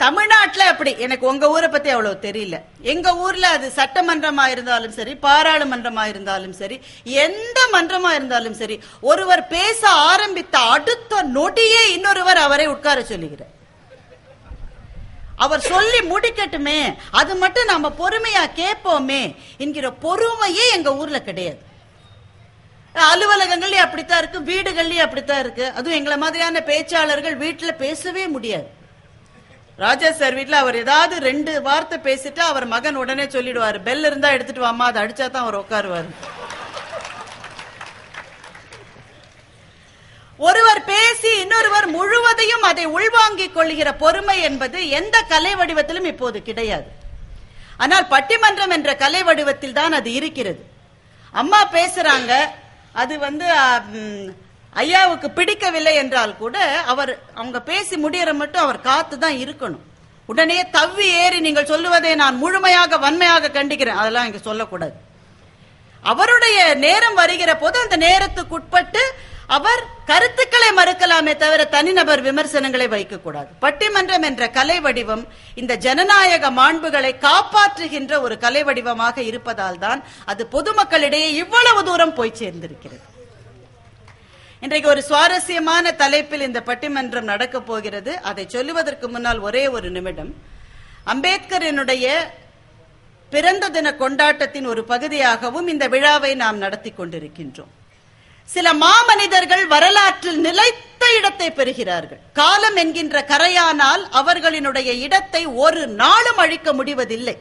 தமிழ்நாட்டில் அப்படி எனக்கு உங்க ஊரை பத்தி அவ்வளவு தெரியல. எங்க ஊர்ல அது சட்டமன்றமா இருந்தாலும் சரி, பாராளுமன்றமா இருந்தாலும் சரி, எந்த மன்றமா இருந்தாலும் சரி, ஒருவர் பேச ஆரம்பித்த அடுத்த நொடியே இன்னொருவர் அவரை உட்கார சொல்லுகிறார். அவர் சொல்லி முடிக்கட்டுமே, அது மட்டும் நாம பொறுமையா கேட்போமே என்கிற பொறுமையே எங்க ஊர்ல கிடையாது. அலுவலகங்கள்லயும் அப்படித்தான் இருக்கு, வீடுகள்லயும் அப்படித்தான் இருக்கு. அதுவும் எங்களை மாதிரியான பேச்சாளர்கள் வீட்டுல பேசவே முடியாது. ராஜா சார் வீட்டுல அவர் ஏதாவது 2 வார்த்தை பேசிட்டா அவர் மகன் உடனே சொல்லிடுவாரு, பெல் இருந்தா எடுத்துட்டு வாமா, அதை அடிச்சா தான் அவர் உட்காருவாரு. ஒருவர் பேசி இன்னொருவர் முழுவதையும் அதை உள்வாங்கிக் கொள்கிற பொறுமை என்பது எந்த கலை வடிவத்திலும் இப்போது கிடையாது. ஆனால் பட்டிமன்றம் என்ற கலை வடிவத்தில் தான் அது இருக்கிறது. அம்மா பேசுறாங்க, அது ஐயாவுக்கு பிடிக்கவில்லை என்றால் கூட அவங்க பேசி முடியற மட்டும் அவர் காத்து தான் இருக்கணும். உடனே தவ்வி ஏறி நீங்கள் சொல்லுவதை நான் முழுமையாக வன்மையாக கண்டிக்கிறேன் அதெல்லாம் இங்க சொல்லக்கூடாது. அவருடைய நேரம் வருகிற போது அந்த நேரத்துக்குட்பட்டு அவர் கருத்துக்களை மறுக்கலாமே தவிர தனிநபர் விமர்சனங்களை வைக்கக்கூடாது. பட்டிமன்றம் என்ற கலை வடிவம் இந்த ஜனநாயக மாண்புகளை காப்பாற்றுகின்ற ஒரு கலை வடிவமாக இருப்பதால் தான் அது பொதுமக்களிடையே இவ்வளவு தூரம் போய் சேர்ந்திருக்கிறது. இன்றைக்கு ஒரு சுவாரஸ்யமான தலைப்பில் இந்த பட்டிமன்றம் நடக்க போகிறது. அதை சொல்லுவதற்கு முன்னால் ஒரே ஒரு நிமிடம், அம்பேத்கரினுடைய பிறந்த தின கொண்டாட்டத்தின் ஒரு பகுதியாகவும் இந்த விழாவை நாம் நடத்தி கொண்டிருக்கின்றோம். சில மாமனிதர்கள் வரலாற்றில் நிலைத்த இடத்தை பெறுகிறார்கள். காலம் என்கின்ற கரையானால் அவர்களினுடைய இடத்தை ஒரு நாளும் அழிக்க முடிவதில்லை.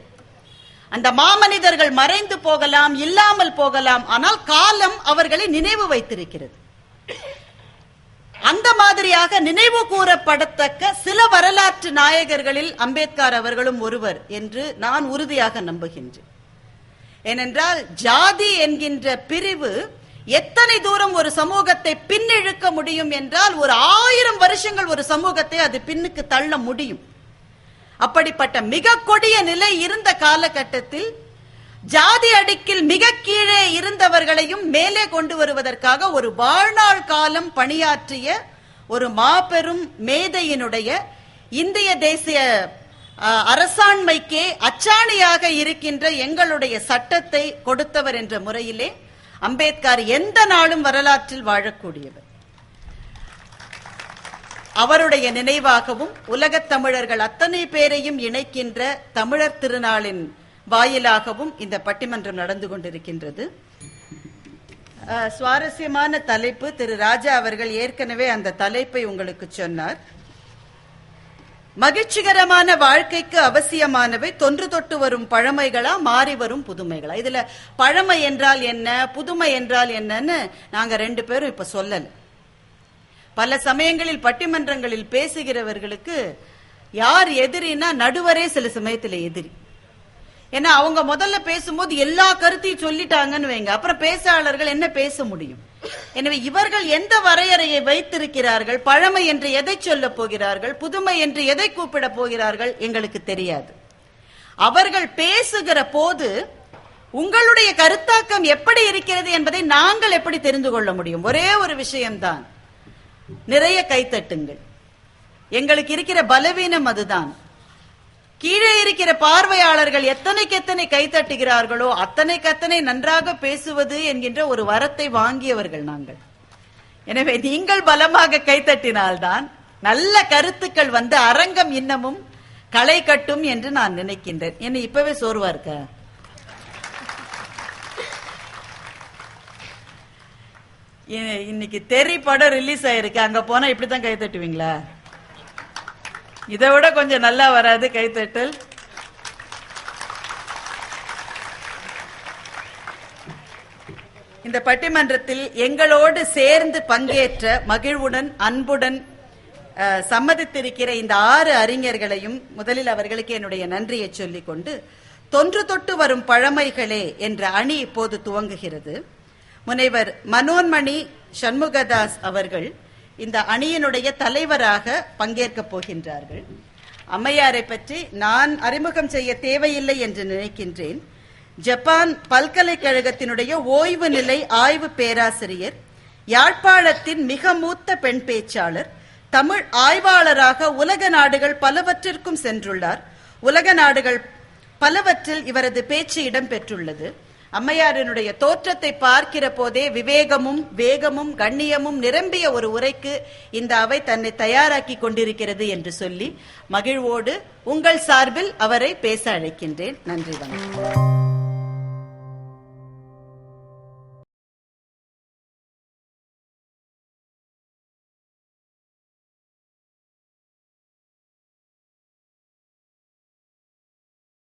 அந்த மாமனிதர்கள் மறைந்து போகலாம், இல்லாமல் போகலாம், ஆனால் காலம் அவர்களை நினைவு வைத்திருக்கிறது. அந்த மாதிரியாக நினைவு கூறப்படத்தக்க சில வரலாற்று நாயகர்களில் அம்பேத்கர் அவர்களும் ஒருவர் என்று நான் உறுதியாக நம்புகின்றேன். ஏனென்றால் ஜாதி என்கின்ற பிரிவு எத்தனை தூரம் ஒரு சமூகத்தை பின்னிழுக்க முடியும் என்றால் ஒரு 1000 வருஷங்கள் ஒரு சமூகத்தை அது பின்னுக்கு தள்ள முடியும். அப்படிப்பட்ட மிக கொடிய நிலை இருந்த காலகட்டத்தில் ஜாதி அடுக்கில் மிக கீழே இருந்தவர்களையும் மேலே கொண்டு வருவதற்காக ஒரு வாழ்நாள் காலம் பணியாற்றிய ஒரு மாபெரும் மேதையினுடைய இந்திய தேசிய அரசாண்மைக்கே அச்சாணியாக இருக்கின்ற எங்களுடைய சட்டத்தை கொடுத்தவர் என்ற முறையிலே அம்பேத்கர் எந்த நாளும் வரலாற்றில் வாழக்கூடியவர். அவருடைய நினைவாகவும் உலகத் தமிழர்கள் அத்தனை பேரையும் இணைக்கின்ற தமிழர் திருநாளின் வாயிலாகவும் இந்த பட்டிமன்றம் நடந்து கொண்டிருக்கின்றது. சுவாரஸ்யமான தலைப்பு. திரு ராஜா அவர்கள் ஏற்கனவே அந்த தலைப்பை உங்களுக்கு சொன்னார். மகிழ்ச்சிகரமான வாழ்க்கைக்கு அவசியமானவை தொன்று தொட்டு வரும் பழமைகளா, மாறி வரும் புதுமைகளா? இதுல பழமை என்றால் என்ன, புதுமை என்றால் என்னன்னு நாங்க 2 பேரும் இப்ப சொல்லல. பல சமயங்களில் பட்டிமன்றங்களில் பேசுகிறவர்களுக்கு யார் எதிரினா நடுவரே சில சமயத்துல எதிரி. ஏன்னா அவங்க முதல்ல பேசும்போது எல்லா கருத்தையும் சொல்லிட்டாங்கன்னு வைங்க, அப்புறம் பேச்சாளர்கள் என்ன பேச முடியும்? எனவே இவர்கள் எந்த வரையறையை வைத்திருக்கிறார்கள், பழமை என்று எதை சொல்ல போகிறார்கள், புதுமை என்று எதை கூப்பிட போகிறார்கள் எங்களுக்கு தெரியாது. அவர்கள் பேசுகிற போது உங்களுடைய கருத்தாக்கம் எப்படி இருக்கிறது என்பதை நாங்கள் எப்படி தெரிந்து கொள்ள முடியும்? ஒரே ஒரு விஷயம்தான், நிறைய கைத்தட்டுங்கள். எங்களுக்கு இருக்கிற பலவீனம் அதுதான். கீழே இருக்கிற பார்வையாளர்கள் எத்தனைக்கு எத்தனை கைத்தட்டுகிறார்களோ அத்தனைக்கு நன்றாக பேசுவது என்கின்ற ஒரு வரத்தை வாங்கியவர்கள் நாங்கள். எனவே நீங்கள் பலமாக கைத்தட்டினால்தான் நல்ல கருத்துக்கள் வந்து அரங்கம் இன்னமும் களை கட்டும் என்று நான் நினைக்கின்றேன். என்ன இப்பவே சோர்வா இருக்க? இன்னைக்கு தெரி படம் ரிலீஸ் ஆயிருக்கு, அங்க போனா இப்படித்தான் கைத்தட்டுவீங்களா? இதை விட கொஞ்சம் நல்லா வராது கைத்தட்டல். இந்த பட்டிமன்றத்தில் எங்களோடு சேர்ந்து பங்கேற்ற மகிழ்வுடன் அன்புடன் சம்மதித்திருக்கிற இந்த 6 அறிஞர்களையும் முதலில் அவர்களுக்கு என்னுடைய நன்றியை சொல்லிக் கொண்டு, தொன்று தொட்டு வரும் பழமைகளே என்ற அணி இப்போது துவங்குகிறது. முனைவர் மனோன்மணி சண்முகதாஸ் அவர்கள் இந்த அணியினுடைய தலைவராக பங்கேற்க போகின்றார்கள். அம்மையாரை பற்றி நான் அறிமுகம் செய்ய தேவையில்லை என்று நினைக்கின்றேன். ஜப்பான் பல்கலைக்கழகத்தினுடைய ஓய்வு நிலை ஆய்வு பேராசிரியர், யாழ்ப்பாணத்தின் மிக மூத்த பெண் பேச்சாளர், தமிழ் ஆய்வாளராக உலக நாடுகள் பலவற்றிற்கும் சென்றுள்ளார். உலக நாடுகள் பலவற்றில் இவரது பேச்சு இடம்பெற்றுள்ளது. அம்மையாரினுடைய தோற்றத்தை பார்க்கிற போதே விவேகமும் வேகமும் கண்ணியமும் நிரம்பிய ஒரு உரைக்கு இந்த அவை தன்னை தயாராக்கி கொண்டிருக்கிறது என்று சொல்லி மகிழ்வோடு உங்கள் சார்பில் அவரை பேச அழைக்கின்றேன். நன்றி, வணக்கம்.